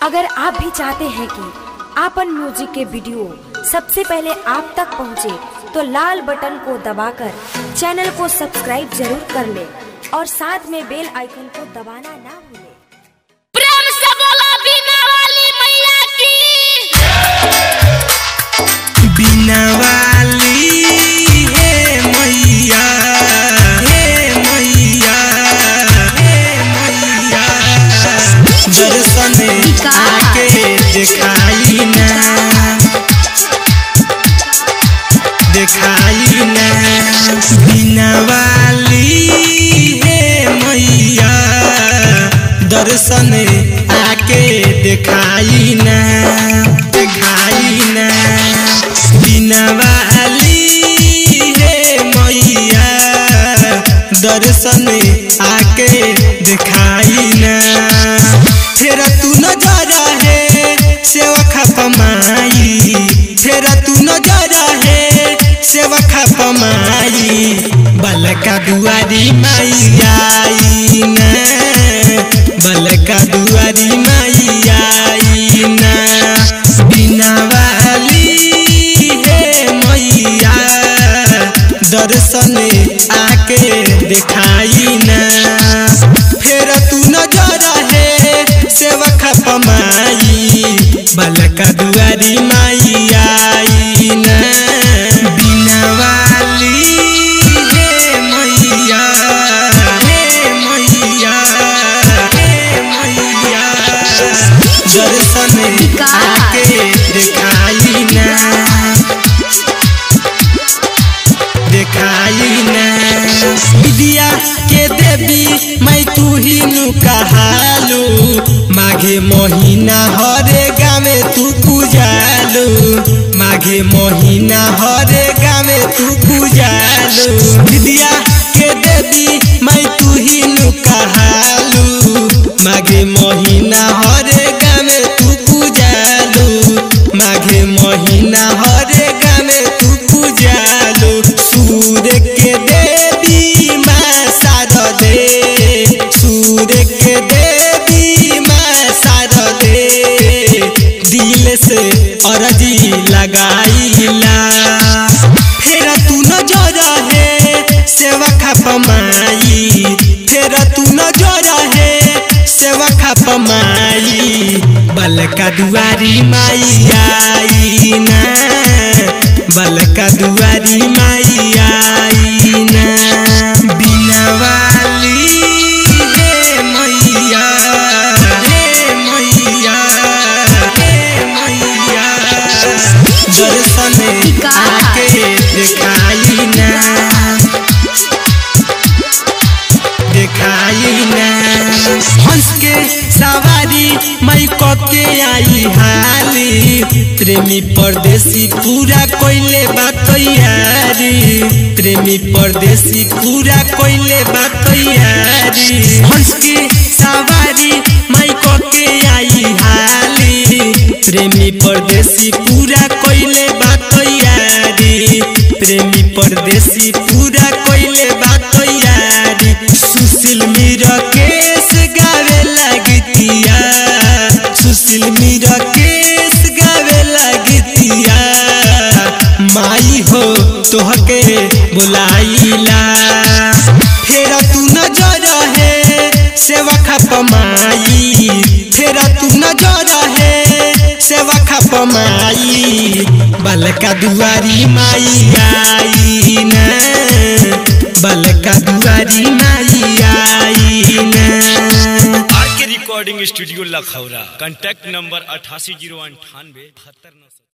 अगर आप भी चाहते हैं कि आपन म्यूजिक के वीडियो सबसे पहले आप तक पहुंचे, तो लाल बटन को दबाकर चैनल को सब्सक्राइब जरूर कर ले और साथ में बेल आइकन को दबाना ना भूलें। प्रेम से बोला बीना वाली मैया की। बीना वाली हे मैया, हे मैया, हे मैया, दर्शन आके दिखाई ना, दिखाई ना। बीना वाली हे मैया, दर्शन आके दिखाई ना, दिखाई ना। बीना वाली हे मैया, दर्शन आके दिखाई ना। तेरा तू नजारा है सेवा खपमाई, तेरा तू नजारा है सेवा खपमाई। बलका दुआरी माई आई ना, बलका दुआरी माई आई ना। बीना वाली हे मैया, दर्शन आके दिखाई ना। फिर तू नजारा है सेवा खपमाई, बलका दुआरी माई आई ना। बीना वाली हे मैया, हे मैया, हे मैया, दर्शन आके दिखाई ना, दिखाई ना। विद्या के देवी मैं तू ही नु कहालू, माघे महीना हरे गावे तू पूजालू, माघे महीना हरे गावे तू पूजालू। विद्या के देवी मैं तू ही नु कहालू, माघे महीना हरे गावे तू पूजालू, माघे महीना हरे गावे तू पूजालू। सूर्य के देवी माँ शारदे, सूर्य के देवी माँ शारदे, दिल से अर्जी लगाईला। फेर तू नजर है सेवा खपमाई, फेर तू नजर है सेवा खपमाई। बलका दुआरी माई आई ना, बलका दुआरी माई आई ना। बीना वाली हे मैया, हे मैया, हे मैया, दर्शन आके दिखाई ना, दिखाई ना। हंस के सवारी मैं कके आई हाली, प्रेमी परदेसी पूरा कोइले बात यारी, प्रेमी परदेसी पूरा कोइले बात यारी। हंस के सवारी मैं कके आई हाली, प्रेमी परदेसी पूरा कोइले बात यारी, प्रेमी परदेसी पूरा कोइले बात यारी। सुशील मीरा केस गावे लगतिया, सुशील मीरा केस गावे लगतिया। माई हो तोहके बुलाईला, फेर तू नजर है सेवा खपमाई, फेर तू नजर है सेवा खपमाई। बलका दुआरी माई आई ना, बलका दुआरी माई आई ना। आर के recording studio Lakhaura, contact number 88098779।